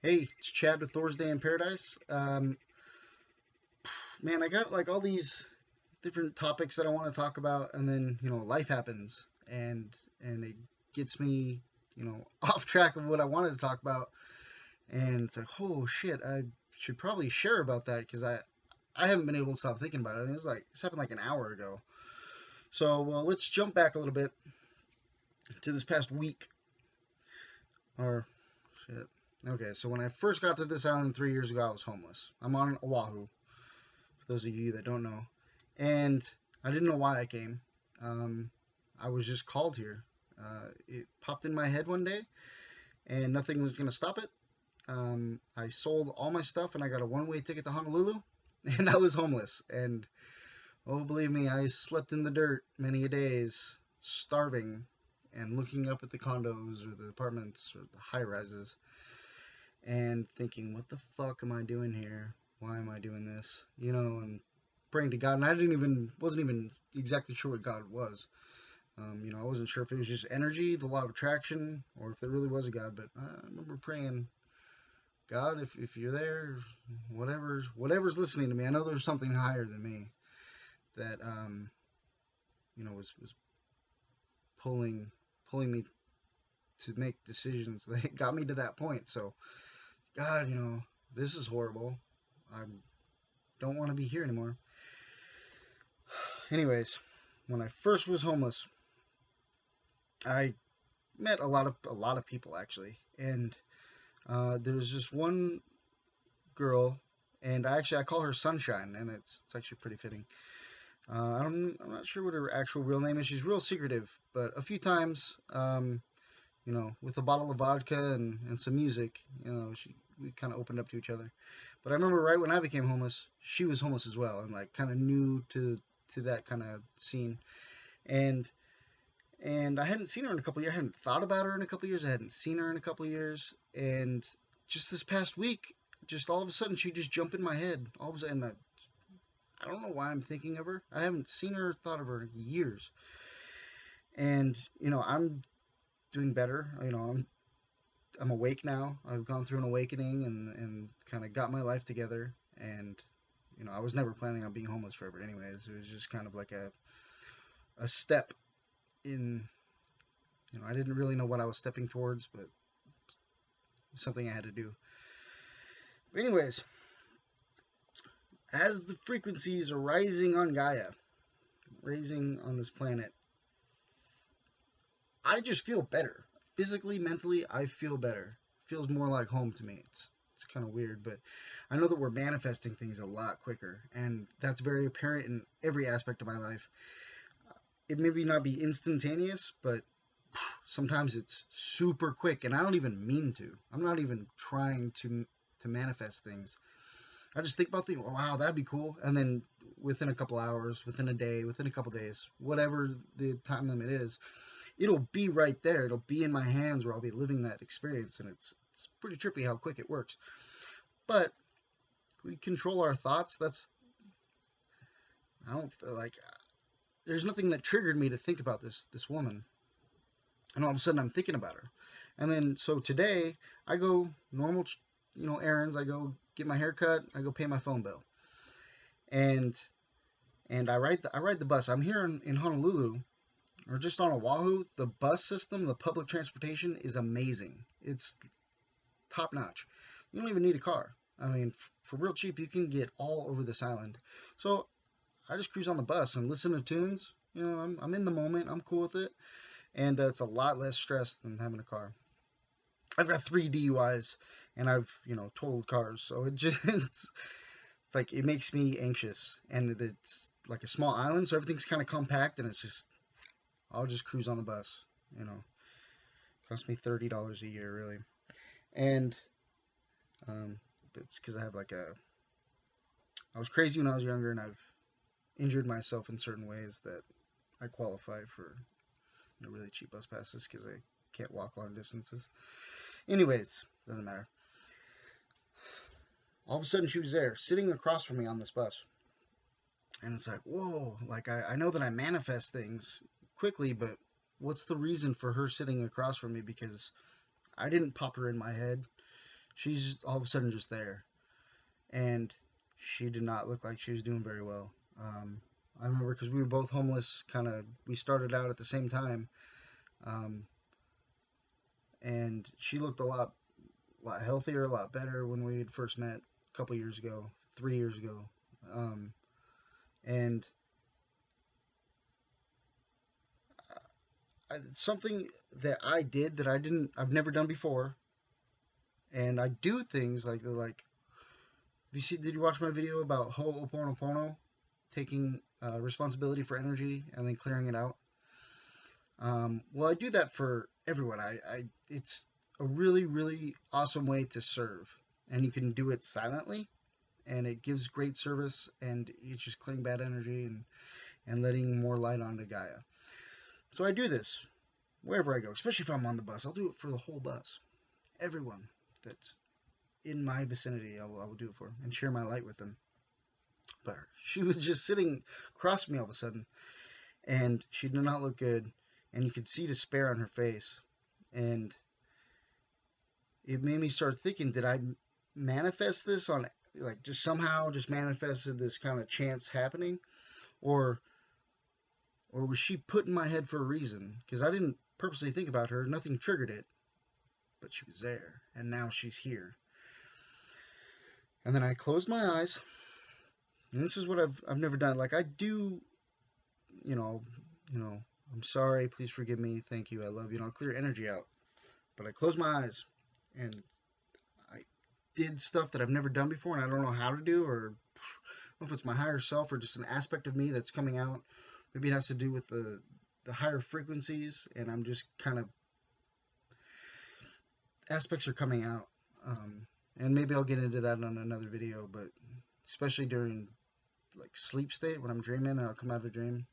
Hey, it's Chad with Thor's Day in Paradise. Man, I got like all these different topics that I want to talk about, and then life happens, and it gets me off track of what I wanted to talk about, and it's like, oh shit, I should probably share about that because I haven't been able to stop thinking about it. And it's happened like an hour ago. So let's jump back a little bit to this past week, or shit. Okay, so when I first got to this island 3 years ago, I was homeless. I'm on Oahu, for those of you that don't know. And I didn't know why I came. Um, I was just called here. It popped in my head one day, and nothing was going to stop it. I sold all my stuff, and I got a one-way ticket to Honolulu, and I was homeless. And oh, believe me, I slept in the dirt many a days, starving, and looking up at the condos or the apartments or the high rises, and thinking, what the fuck am I doing here? Why am I doing this? And praying to God, and wasn't even exactly sure what God was. I wasn't sure if it was just energy, the law of attraction, or if there really was a God. But I remember praying, God, if you're there, whatever's listening to me, I know there's something higher than me that was pulling pulling me to make decisions that got me to that point. So God, this is horrible. I don't want to be here anymore. Anyways, when I first was homeless, I met a lot of people actually, and there was just one girl, and I call her Sunshine, and it's actually pretty fitting. I'm not sure what her actual real name is. She's real secretive, but a few times, with a bottle of vodka and some music, we kind of opened up to each other. But I remember right when I became homeless, she was homeless as well, and like kind of new to that kind of scene, and I hadn't seen her in a couple of years. I hadn't thought about her in a couple of years. I hadn't seen her in a couple of years, and just this past week, just all of a sudden, she just jumped in my head. All of a sudden, I don't know why I'm thinking of her. I haven't seen her, thought of her in years, and I'm doing better. I'm awake now. I've gone through an awakening and kind of got my life together, and I was never planning on being homeless forever. Anyways, it was just kind of like a step in. I didn't really know what I was stepping towards, but something I had to do. But anyways, as the frequencies are rising on Gaia, rising on this planet, I just feel better. Physically, mentally, I feel better. It feels more like home to me. It's kind of weird, but I know that we're manifesting things a lot quicker, and that's very apparent in every aspect of my life. It maybe not be instantaneous, but sometimes it's super quick, and I don't even mean to. I'm not even trying to manifest things. I just think about things. Oh, wow, that'd be cool, and then within a couple hours, within a day, within a couple days, whatever the time limit is, it'll be right there. It'll be in my hands where I'll be living that experience, and it's pretty trippy how quick it works. But we control our thoughts. I don't like. There's nothing that triggered me to think about this woman, and all of a sudden I'm thinking about her. And then so today I go normal, errands. I go get my hair cut. I go pay my phone bill, and I ride the bus. I'm here in Honolulu, or just on Oahu. The bus system, the public transportation is amazing. It's top notch. You don't even need a car. I mean, for real cheap, you can get all over this island. So I just cruise on the bus and listen to tunes. I'm in the moment. I'm cool with it, and it's a lot less stress than having a car. I've got 3 DUIs, and I've totaled cars, so it just it's like it makes me anxious, and it's like a small island, so everything's kind of compact, and it's just I'll just cruise on the bus. You know, cost me $30 a year, really, and um, it's because I have like I was crazy when I was younger, and I've injured myself in certain ways that I qualify for really cheap bus passes because I can't walk long distances. Anyways, doesn't matter. All of a sudden, she was there, sitting across from me on this bus, and it's like, whoa! Like I know that I manifest things quickly, but what's the reason for her sitting across from me? Because I didn't pop her in my head. she's all of a sudden just there, and she did not look like she was doing very well. I remember because we were both homeless, kind of. We started out at the same time, um, and she looked lot healthier, a lot better when we had first met a couple years ago, 3 years ago, um, and something that I did that I've never done before, and I do things like. Did you watch my video about Ho'oponopono, taking responsibility for energy and then clearing it out? Well, I do that for everyone. It's a really, really awesome way to serve, and you can do it silently, and it gives great service, and it's just clearing bad energy and letting more light onto Gaia. So I do this wherever I go, especially if I'm on the bus. I'll do it for the whole bus, everyone that's in my vicinity. I will do it for and share my light with them. But she was just sitting across from me all of a sudden, and she did not look good, and you could see despair on her face, and it made me start thinking, did I manifest this on, like, just somehow just manifested this kind of chance happening, or was she put in my head for a reason? Because I didn't purposely think about her, nothing triggered it, but she was there, and now she's here. And then I closed my eyes, and this is what I've never done. Like, I do, you know, I'm sorry, please forgive me, thank you, I love you, and I'll clear energy out. But I closed my eyes, and I did stuff that I've never done before, and I don't know how to do, or I don't know if it's my higher self or just an aspect of me that's coming out. Maybe it has to do with the higher frequencies, and I'm just kind of, aspects are coming out. And maybe I'll get into that on another video, but especially during like sleep state when I'm dreaming and I'll come out of a dream,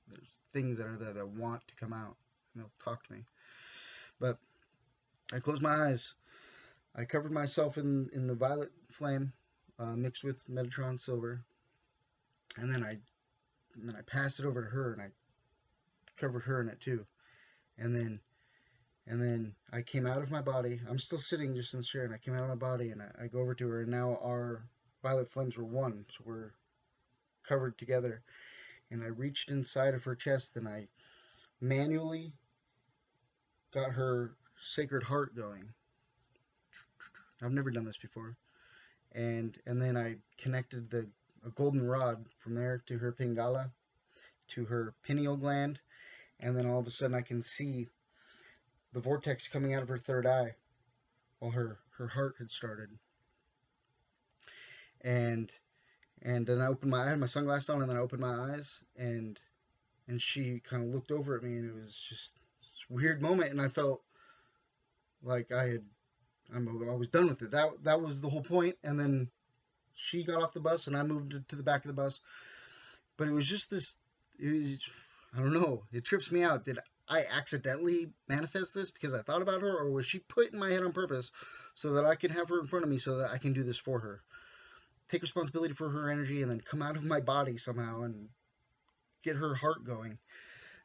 there's things that are there that want to come out and they'll talk to me. But I closed my eyes. I covered myself in the violet flame, mixed with Metatron silver, and then I passed it over to her and I covered her in it too. And then I came out of my body. I'm still sitting just in the chair, and I came out of my body and I go over to her, and now our violet flames were one, so we're covered together. And I reached inside of her chest and I manually got her sacred heart going. I've never done this before. And then I connected a golden rod from there to her pingala, to her pineal gland, and then all of a sudden I can see the vortex coming out of her third eye while her heart had started. And then I had my sunglasses on, and then I opened my eyes, and she kind of looked over at me, and it was just this weird moment, and I felt like I was done with it. That was the whole point. And then she got off the bus, and I moved to the back of the bus. But it was just this. I don't know. It trips me out. Did I accidentally manifest this because I thought about her, or was she put in my head on purpose so that I can have her in front of me so that I can do this for her? Take responsibility for her energy and then come out of my body somehow and get her heart going.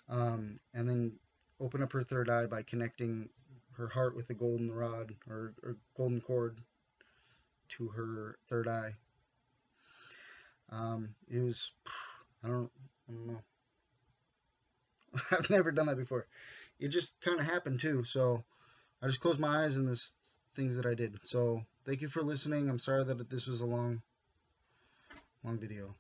And then open up her third eye by connecting her heart with the golden rod or golden cord to her third eye. It was, I don't know. I've never done that before. It just kind of happened too. So I just closed my eyes and this things that I did. So thank you for listening. I'm sorry that this was a long video.